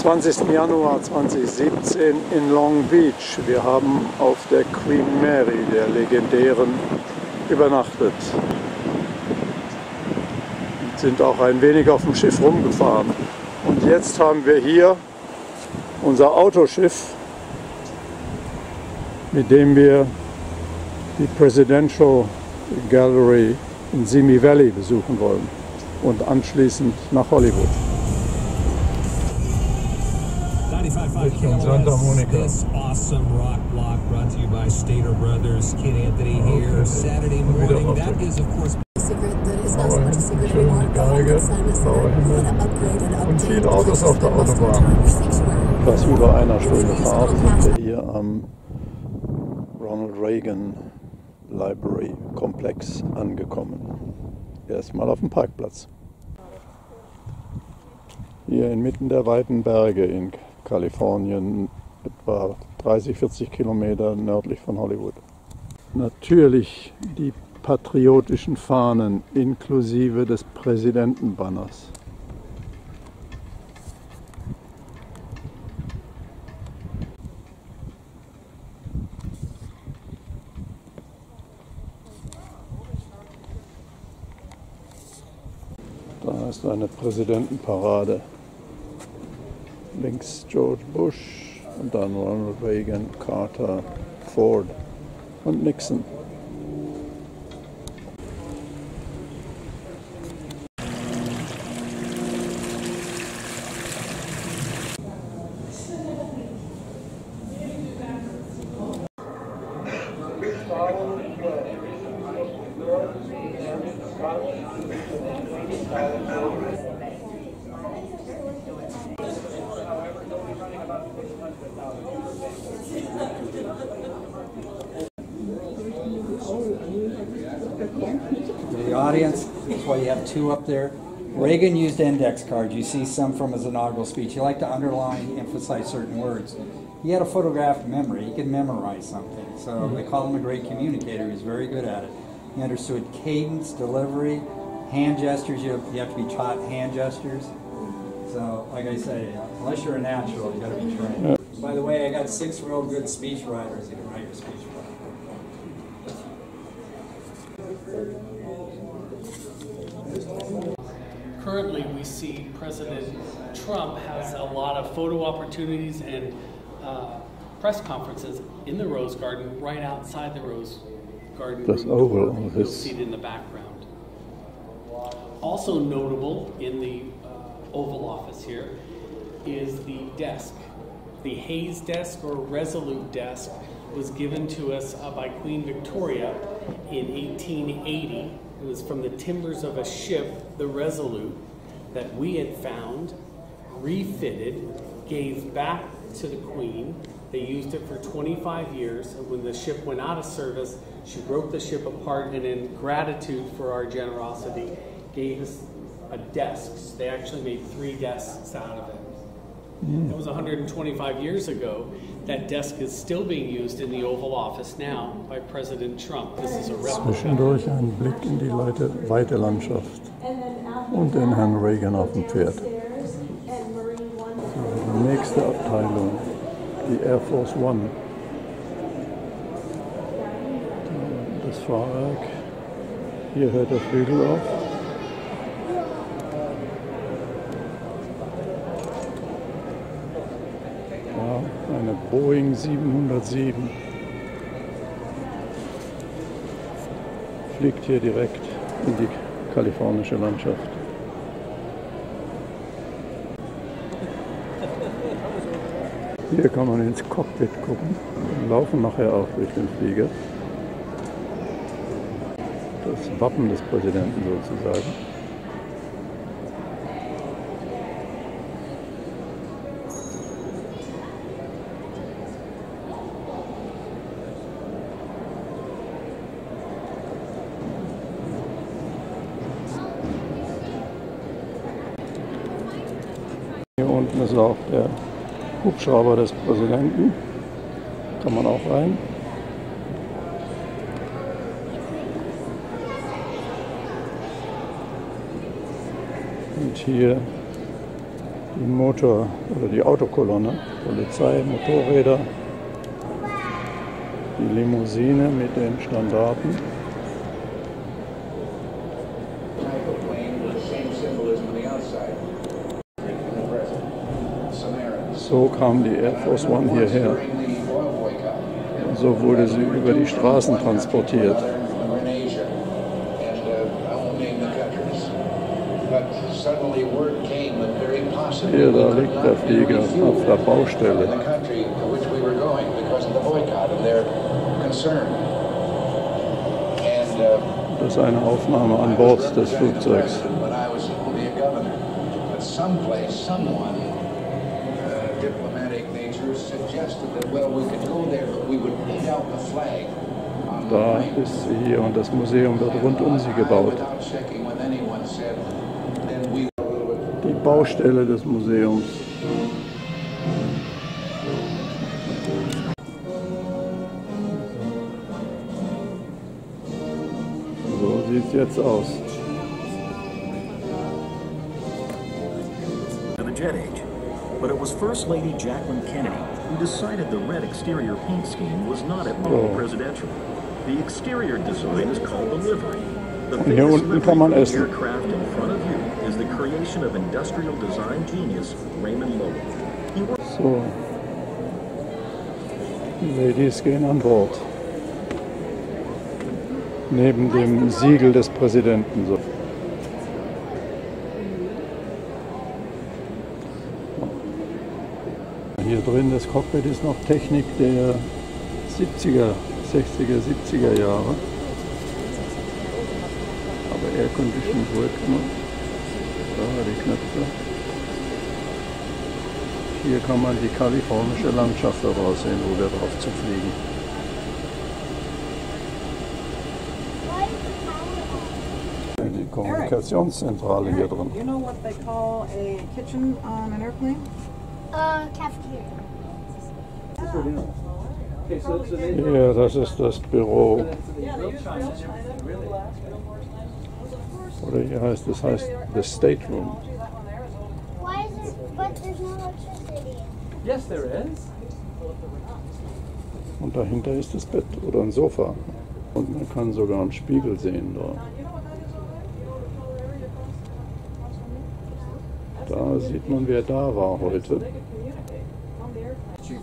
20. Januar 2017 in Long Beach. Wir haben auf der Queen Mary, der legendären, übernachtet. Sind auch ein wenig auf dem Schiff rumgefahren. Und jetzt haben wir hier unser Autoschiff, mit dem wir die Presidential Gallery in Simi Valley besuchen wollen und anschließend nach Hollywood. Richtung Santa Monica. This awesome rock block brought to you by Stater Brothers, Kid Anthony here, Saturday morning. That is of course schön die Geige, blauer Himmel und viele Autos auf der Autobahn. Etwas über einer Stunde Fahrt sind wir hier am Reagan Library Komplex angekommen. Erstmal auf dem Parkplatz. Hier inmitten der weiten Berge in Kalifornien, etwa 30-40 Kilometer nördlich von Hollywood. Natürlich die patriotischen Fahnen inklusive des Präsidentenbanners. Da ist eine Präsidentenparade. Links George Bush und dann Ronald Reagan, Carter, Ford und Nixon. The audience, that's why you have two up there. Reagan used index cards. You see some from his inaugural speech. He liked to underline, emphasize certain words. He had a photographic memory. He could memorize something. So they call him a great communicator. He was very good at it. He understood cadence, delivery, hand gestures. You have to be taught hand gestures. So, like I say, unless you're a natural, you got to be trained. By the way, I got 6 real good speech writers who can write your speech. Currently, we see President Trump has a lot of photo opportunities and press conferences in the Rose Garden, right outside the Rose Garden. Das Oval You'll see it in the background. Also notable in the Oval Office here is the desk. The Hayes desk or Resolute desk was given to us by Queen Victoria in 1880. It was from the timbers of a ship, the Resolute, that we had found, refitted, gave back to the Queen. They used it for 25 years, and when the ship went out of service, she broke the ship apart, and in gratitude for our generosity, gave us a desk. So they actually made 3 desks out of it. That was 125 years ago. That desk is still being used in the Oval Office now by President Trump. This is a replica. Zwischendurch ein Blick in die weite Landschaft und den Herrn Reagan auf dem Pferd. So, die nächste Abteilung, die Airforce One. Das Fahrwerk. Hier hört der Flügel auf. Eine Boeing 707 fliegt hier direkt in die kalifornische Landschaft. Hier kann man ins Cockpit gucken. Wir laufen nachher auch durch den Flieger. Das Wappen des Präsidenten sozusagen. Hier unten ist auch der Hubschrauber des Präsidenten. Kann man auch rein. Und hier Die Motor- oder die Autokolonne, Polizei, Motorräder, die Limousine mit den Standarten. So kam die Airforce One hierher. Und so wurde sie über die Straßen transportiert. Hier, da liegt der Flieger auf der Baustelle. Das ist eine Aufnahme an Bord des Flugzeugs. Da ist sie hier und das Museum wird rund um sie gebaut. Die Baustelle des Museums. So sieht es jetzt aus. The jet age. But it was First Lady Jacqueline Kennedy who decided the red exterior paint scheme was not at all presidential. The exterior design is called the livery. The biggest livery aircraft in front of you is the creation of industrial design genius Raymond Loewy. So, die Ladies gehen an Bord. Neben dem Siegel des Präsidenten. So. Hier drin, das Cockpit ist noch Technik der 70er, 60er, 70er Jahre. Aber Air Condition wirkt noch. Da die Knöpfe. Hier kann man die kalifornische Landschaft daraus sehen, wo wir drauf zu fliegen. Die Kommunikationszentrale hier drin. You know what they call a kitchen on an airplane? Cafeteria. Ja, das ist das Büro. Oder hier heißt es the State Room. Why is it? But there's no electricity. Yes, there is. Und dahinter ist das Bett oder ein Sofa. Und man kann sogar einen Spiegel sehen dort. Da sieht man, wer da war heute.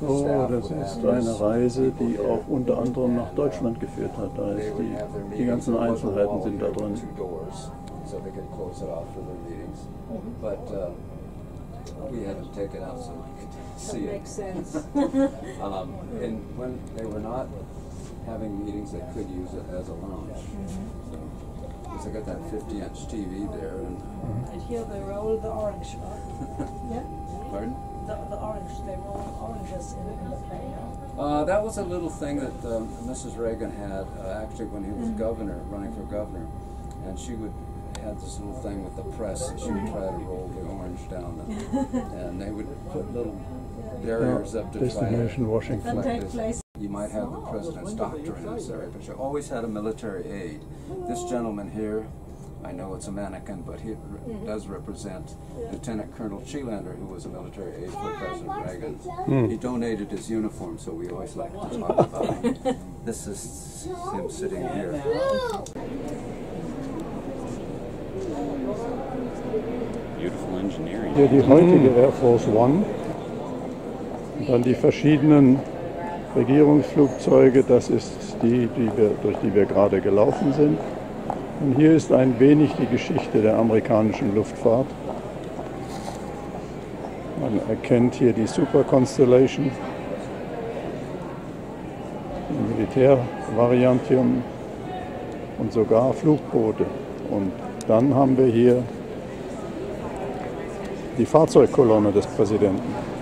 Oh, das ist eine Reise, die auch unter anderem nach Deutschland geführt hat. Da ist die ganzen Einzelheiten sind da drin. Having meetings, they could use it as a lounge. Because they got that 50-inch TV there. And here they roll the orange. Yeah? Pardon? The orange, they roll oranges in the plane. That was a little thing that Mrs. Reagan had actually when he was governor, running for governor. And she would had this little thing with the press, and she would try to roll the orange down, and they would put little barriers up to try to deflect it. You might have the president's doctor in this area, but you always had a military aide. This gentleman here, I know it's a mannequin, but he does represent Lieutenant Colonel Cheelander, who was a military aide for President Reagan. He donated his uniform, so we always like to talk about him. This is him sitting here. Beautiful engineering. Hier die heutige Airforce One. Und dann die verschiedenen Regierungsflugzeuge, das ist durch die wir gerade gelaufen sind. Und hier ist ein wenig die Geschichte der amerikanischen Luftfahrt. Man erkennt hier die Super Constellation, die Militärvariante und sogar Flugboote. Und dann haben wir hier die Fahrzeugkolonne des Präsidenten.